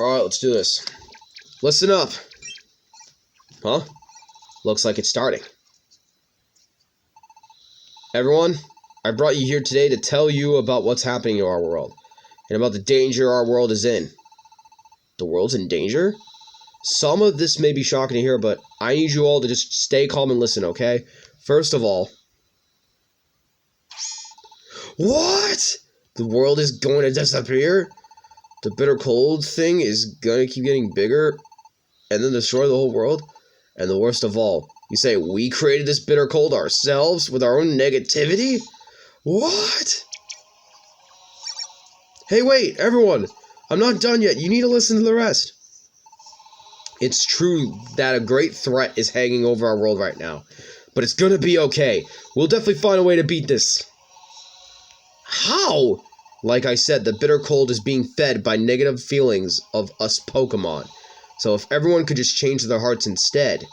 Alright, let's do this. Listen up. Huh? Looks like it's starting. Everyone, I brought you here today to tell you about what's happening in our world, and about the danger our world is in. The world's in danger? Some of this may be shocking to hear, but I need you all to just stay calm and listen, okay? First of all... What? The world is going to disappear? The bitter cold thing is going to keep getting bigger and then destroy the whole world? And the worst of all, you say we created this bitter cold ourselves with our own negativity? What? Hey, wait, everyone! I'm not done yet. You need to listen to the rest. It's true that a great threat is hanging over our world right now, but it's gonna be okay. We'll definitely find a way to beat this. How? Like I said, the bitter cold is being fed by negative feelings of us Pokemon. So if everyone could just change their hearts instead,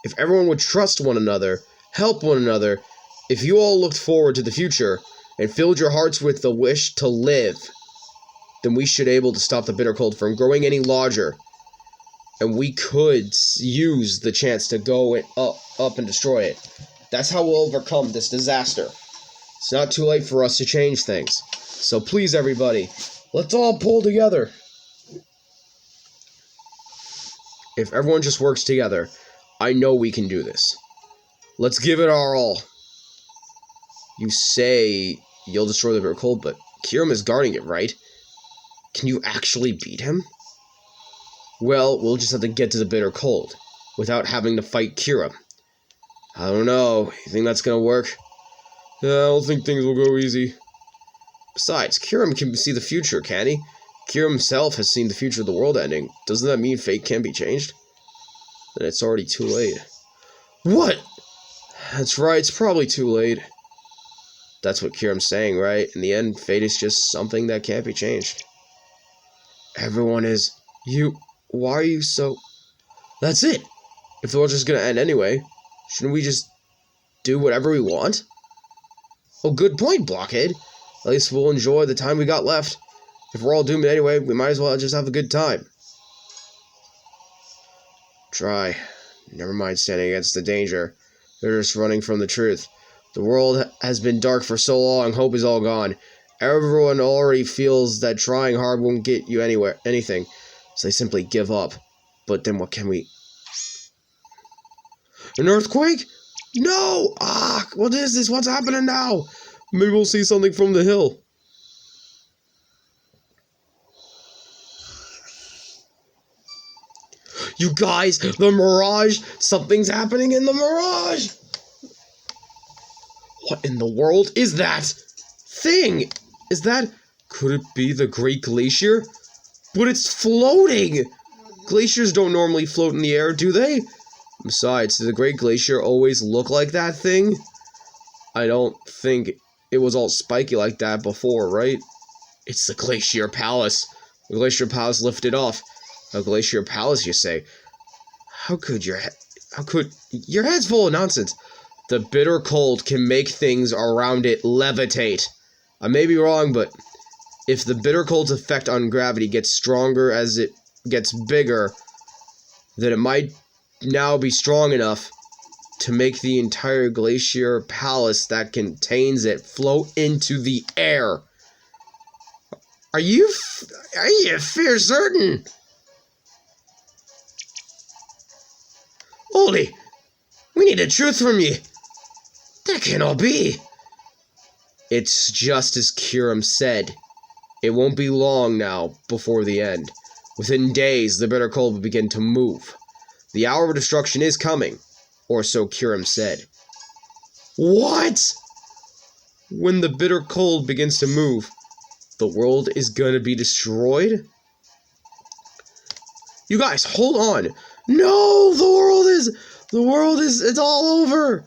if everyone would trust one another, help one another, if you all looked forward to the future and filled your hearts with the wish to live, then we should be able to stop the bitter cold from growing any larger. And we could use the chance to go up and destroy it. That's how we'll overcome this disaster. It's not too late for us to change things. So please, everybody, let's all pull together. If everyone just works together, I know we can do this. Let's give it our all. You say you'll destroy the bitter cold, but Kyurem is guarding it, right? Can you actually beat him? Well, we'll just have to get to the bitter cold without having to fight Kyurem. I don't know. You think that's gonna work? I don't think things will go easy. Besides, Kyurem can see the future, can't he? Kyurem himself has seen the future of the world ending. Doesn't that mean fate can be changed? Then it's already too late. What? That's right, it's probably too late. That's what Kyurem's saying, right? In the end, fate is just something that can't be changed. Everyone is... Why are you so... That's it! If the world's just gonna end anyway, shouldn't we just do whatever we want? Oh, good point, Blockhead. At least we'll enjoy the time we got left. If we're all doomed anyway, we might as well just have a good time. Try. Never mind standing against the danger. They're just running from the truth. The world has been dark for so long, hope is all gone. Everyone already feels that trying hard won't get you anything. So they simply give up. But then what can we... An earthquake? No! Ah! What is this? What's happening now? Maybe we'll see something from the hill. You guys, the mirage! Something's happening in the mirage! What in the world is that thing? Is that... Could it be the Great Glacier? But it's floating! Glaciers don't normally float in the air, do they? Besides, did the Great Glacier always look like that thing? I don't think it was all spiky like that before, right? It's the Glacier Palace. The Glacier Palace lifted off. A Glacier Palace, you say? How could your head's full of nonsense. The bitter cold can make things around it levitate. I may be wrong, but if the bitter cold's effect on gravity gets stronger as it gets bigger, then it might now be strong enough to make the entire Glacier Palace that contains it float into the air. Are you fear certain? Holy, we need the truth from you. That cannot be. It's just as Kyurem said. It won't be long now before the end. Within days, the bitter cold will begin to move. The hour of destruction is coming, or so Kyurem said. What? When the bitter cold begins to move, the world is gonna be destroyed? You guys, hold on. No, it's all over.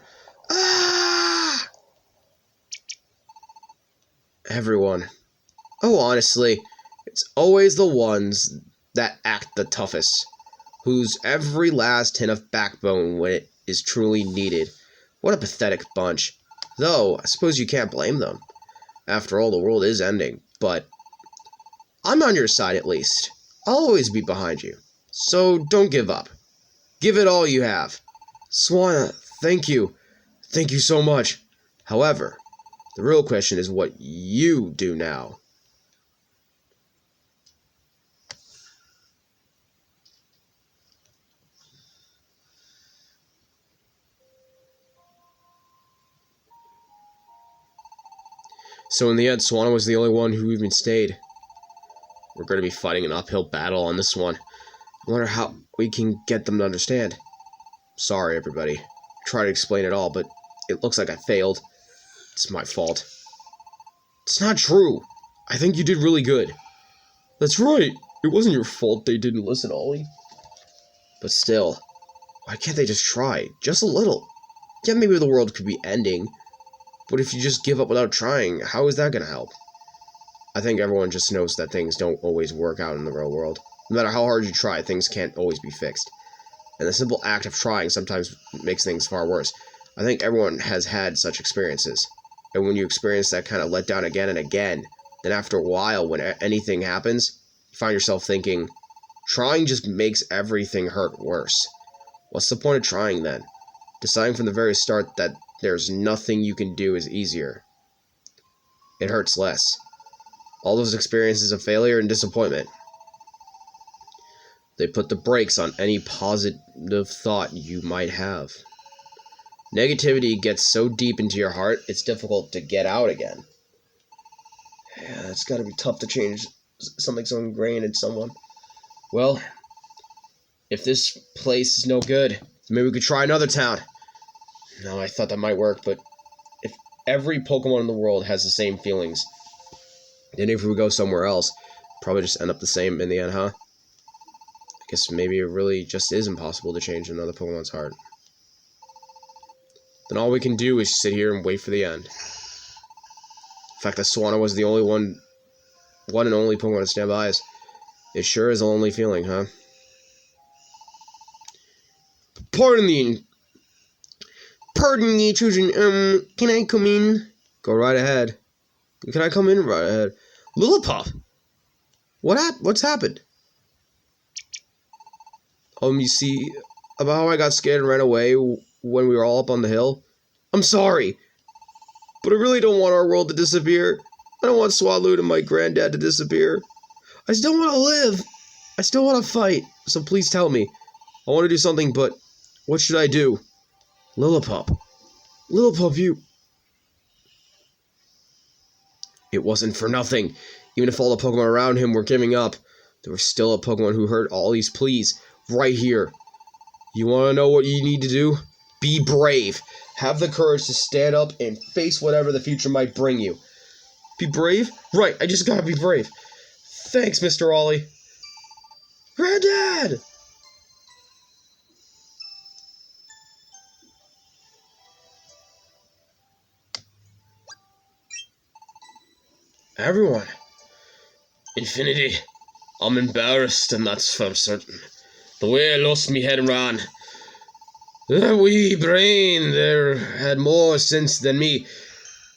Ah! Everyone. Oh, honestly, it's always the ones that act the toughest, whose every last hint of backbone when it is truly needed. What a pathetic bunch. Though, I suppose you can't blame them. After all, the world is ending, but I'm on your side at least. I'll always be behind you. So don't give up. Give it all you have. Swana, thank you. Thank you so much. However, the real question is what you do now. So in the end, Swana was the only one who even stayed. We're going to be fighting an uphill battle on this one. I wonder how we can get them to understand. Sorry, everybody. I tried to explain it all, but it looks like I failed. It's my fault. It's not true. I think you did really good. That's right. It wasn't your fault they didn't listen, Ollie. But still, why can't they just try? Just a little. Yeah, maybe the world could be ending. But if you just give up without trying, how is that going to help? I think everyone just knows that things don't always work out in the real world. No matter how hard you try, things can't always be fixed. And the simple act of trying sometimes makes things far worse. I think everyone has had such experiences. And when you experience that kind of letdown again and again, then after a while, when anything happens, you find yourself thinking, trying just makes everything hurt worse. What's the point of trying then? Deciding from the very start that there's nothing you can do is easier. It hurts less. All those experiences of failure and disappointment, they put the brakes on any positive thought you might have. Negativity gets so deep into your heart, it's difficult to get out again. Yeah, it's gotta be tough to change something so ingrained in someone. Well, if this place is no good, maybe we could try another town. No, I thought that might work, but if every Pokemon in the world has the same feelings, then if we go somewhere else, probably just end up the same in the end, huh? I guess maybe it really just is impossible to change another Pokemon's heart. Then all we can do is sit here and wait for the end. The fact that Swana was the only one and only Pokemon to stand by us, it sure is a lonely feeling, huh? Pardon me, children. Can I come in? Go right ahead. Can I come in? Right ahead. Lillipup! What's happened? You see, about how I got scared and ran away when we were all up on the hill? I'm sorry, but I really don't want our world to disappear. I don't want Swaloot and my granddad to disappear. I still want to live. I still want to fight, so please tell me. I want to do something, but what should I do? Lillipup, you... It wasn't for nothing. Even if all the Pokemon around him were giving up, there was still a Pokemon who heard all these pleas right here. You want to know what you need to do? Be brave. Have the courage to stand up and face whatever the future might bring you. Be brave? Right, I just gotta be brave. Thanks, Mr. Ollie. Granddad! Everyone. Infinity. I'm embarrassed, and that's for certain. The way I lost me head and ran. That wee brain there had more sense than me,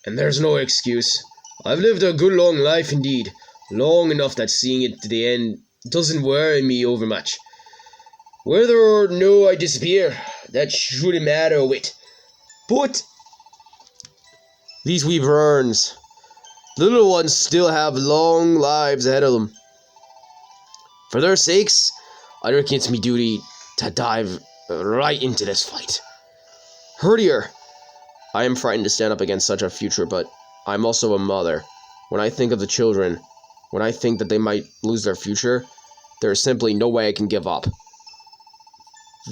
and there's no excuse. I've lived a good long life indeed, long enough that seeing it to the end doesn't worry me over much. Whether or no I disappear, that shouldn't matter a whit. But these wee burns, little ones still have long lives ahead of them. For their sakes, I reckon it's me duty to dive right into this fight. Herdier, I am frightened to stand up against such a future, but I'm also a mother. When I think of the children, when I think that they might lose their future, there is simply no way I can give up.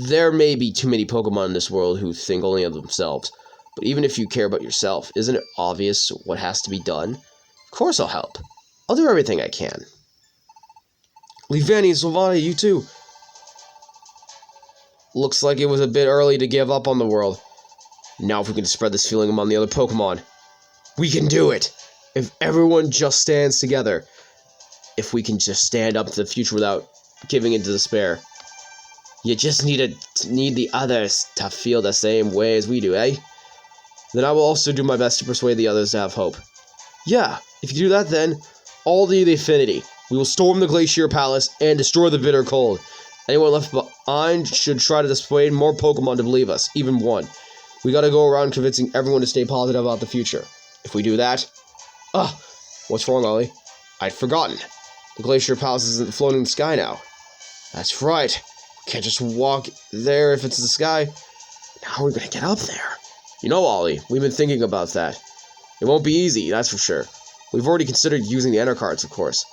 There may be too many Pokemon in this world who think only of themselves, but even if you care about yourself, isn't it obvious what has to be done? Of course I'll help. I'll do everything I can. Leavanny and Sylvania, you too. Looks like it was a bit early to give up on the world. Now if we can spread this feeling among the other Pokemon, we can do it! If everyone just stands together, if we can just stand up to the future without giving into despair. You just need the others to feel the same way as we do, eh? Then I will also do my best to persuade the others to have hope. Yeah, if you do that then, all the Affinity, We will storm the Glacier Palace and destroy the bitter cold. Anyone left behind should try to dissuade more Pokemon to believe us, even one. We gotta go around convincing everyone to stay positive about the future. If we do that... what's wrong, Ollie? I'd forgotten. The Glacier Palace isn't floating in the sky now. That's right. Can't just walk there if it's the sky. How are we gonna get up there? You know, Ollie, we've been thinking about that. It won't be easy, that's for sure. We've already considered using the Enter cards, of course.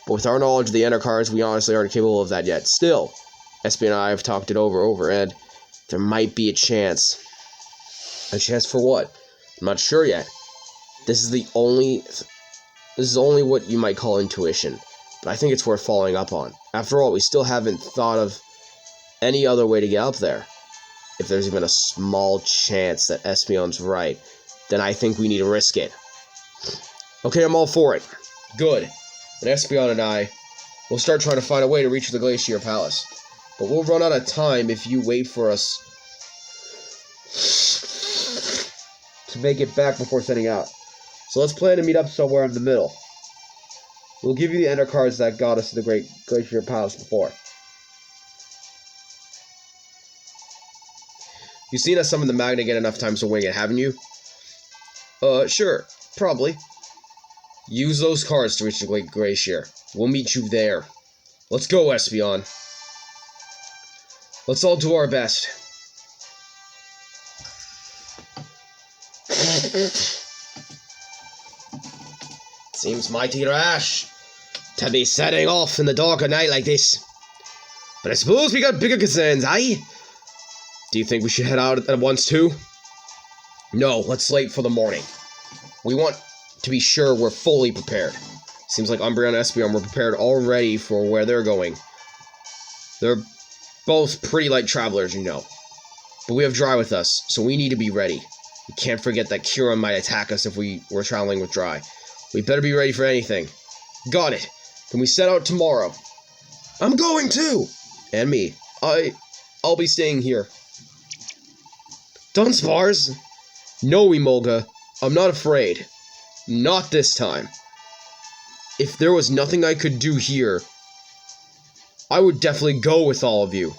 But with our knowledge of the Enter cards, we honestly aren't capable of that yet. Still, SB and I have talked it over, and there might be a chance. A chance for what? I'm not sure yet. This is only what you might call intuition, but I think it's worth following up on. After all, we still haven't thought of any other way to get up there. If there's even a small chance that Espeon's right, then I think we need to risk it. Okay, I'm all for it. Good. And Espeon and I will start trying to find a way to reach the Glacier Palace. But we'll run out of time if you wait for us to make it back before setting out. So let's plan to meet up somewhere in the middle. We'll give you the Enter cards that got us to the Great Glacier Palace before. You've seen us summon the Magnet enough times to wing it, haven't you? Sure. Probably. Use those cards to reach the Great Glacier. We'll meet you there. Let's go, Espeon. Let's all do our best. Seems mighty rash to be setting off in the dark of night like this. But I suppose we got bigger concerns, aye? Do you think we should head out at once too? No, let's wait for the morning. We want to be sure we're fully prepared. Seems like Umbreon and Espeon were prepared already for where they're going. They're both pretty light travelers, you know. But we have Dry with us, so we need to be ready. We can't forget that Kira might attack us if we were traveling with Dry. We better be ready for anything. Got it. Can we set out tomorrow? I'm going too! And me. I'll be staying here. Dunsparce? No, Emolga. I'm not afraid. Not this time. If there was nothing I could do here, I would definitely go with all of you.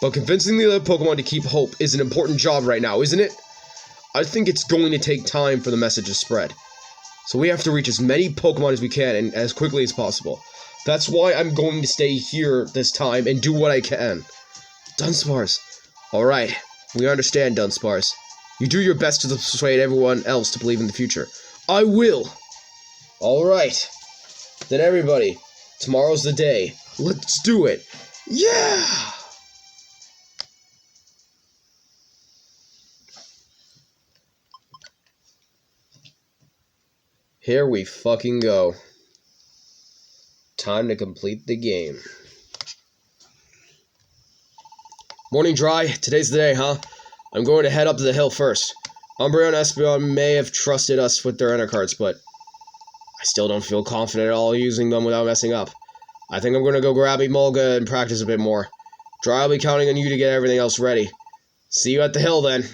But convincing the other Pokemon to keep hope is an important job right now, isn't it? I think it's going to take time for the message to spread. So we have to reach as many Pokemon as we can and as quickly as possible. That's why I'm going to stay here this time and do what I can. Dunsparce. Alright, we understand, Dunsparce. You do your best to persuade everyone else to believe in the future. I will! Alright. Then everybody, tomorrow's the day. Let's do it! Yeah! Here we fucking go. Time to complete the game. Morning, Dry. Today's the day, huh? I'm going to head up to the hill first. Umbreon and Espeon may have trusted us with their Enter cards, but I still don't feel confident at all using them without messing up. I think I'm going to go grab Emolga and practice a bit more. Dry, I'll be counting on you to get everything else ready. See you at the hill, then.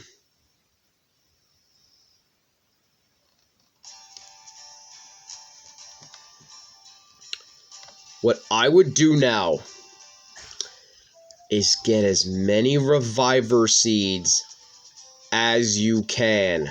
What I would do now is get as many Reviver Seeds as you can.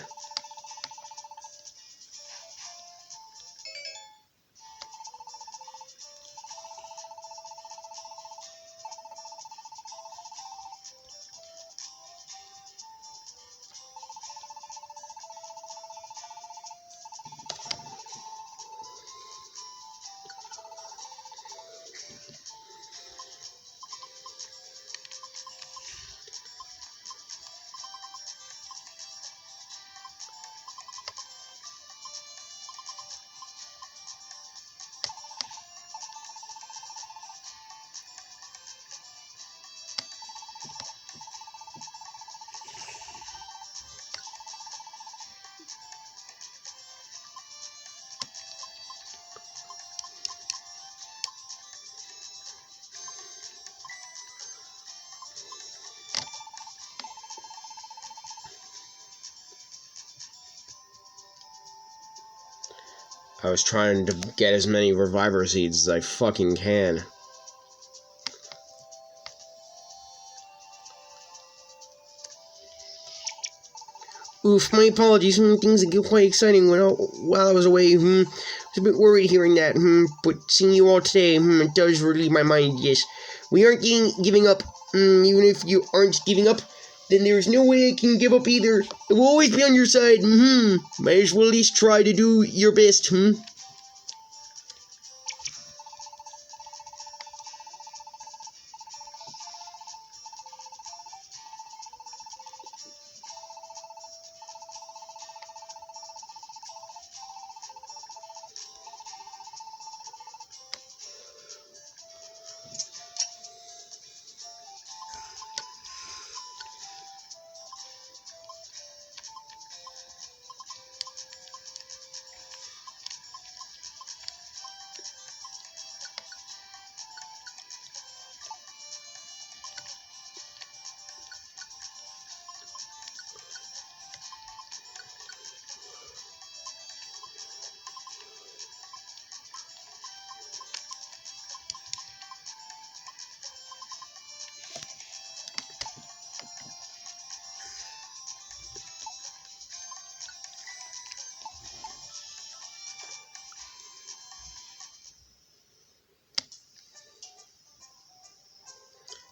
I was trying to get as many reviver seeds as I fucking can. Oof, my apologies. Things get quite exciting while I was away. I was a bit worried hearing that. But seeing you all today, it does relieve my mind, yes. We aren't giving up. Even if you aren't giving up, then there's no way I can give up either. I will always be on your side. Might as well at least try to do your best,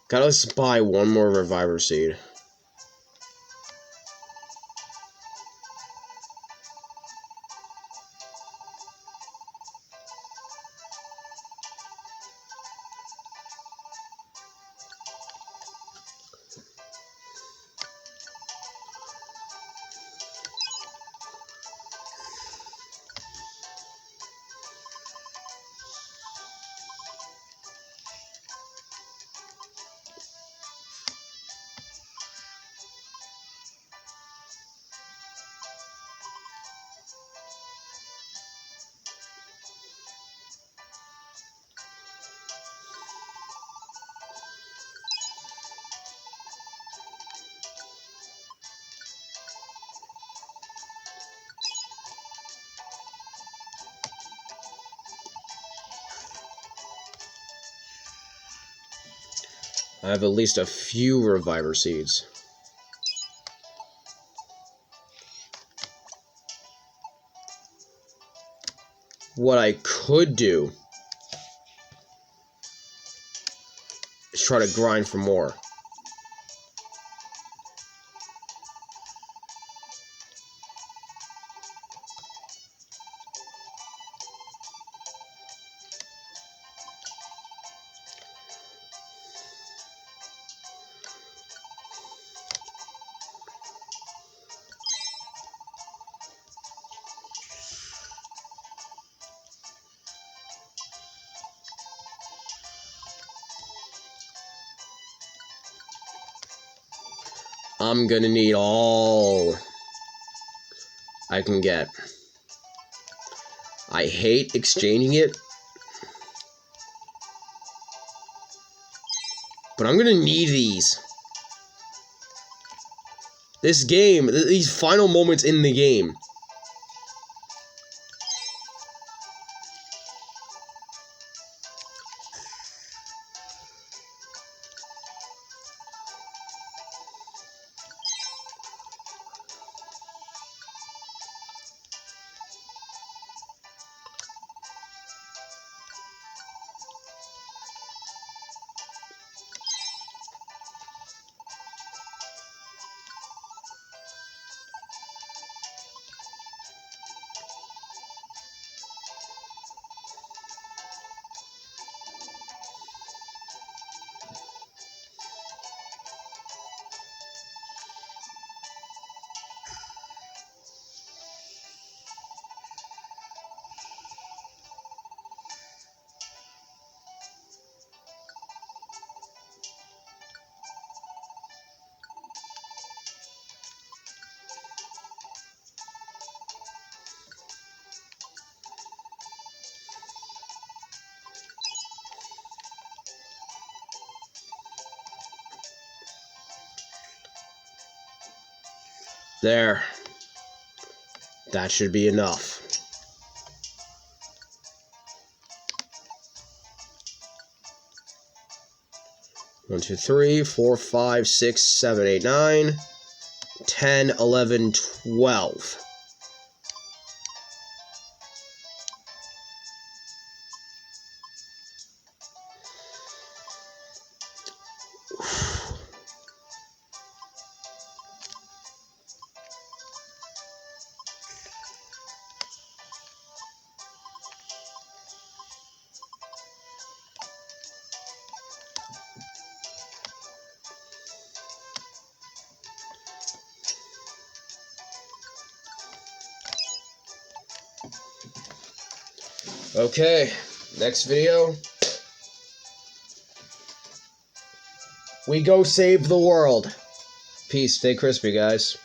Gotta buy one more reviver seed. I have at least a few reviver seeds. What I could do is try to grind for more. I'm gonna need all I can get. I hate exchanging it, but I'm gonna need these. This game, these final moments in the game. There. That should be enough. 1, 2, 3, 4, 5, 6, 7, 8, 9, 10, 11, 12. Okay, next video. We go save the world. Peace. Stay crispy, guys.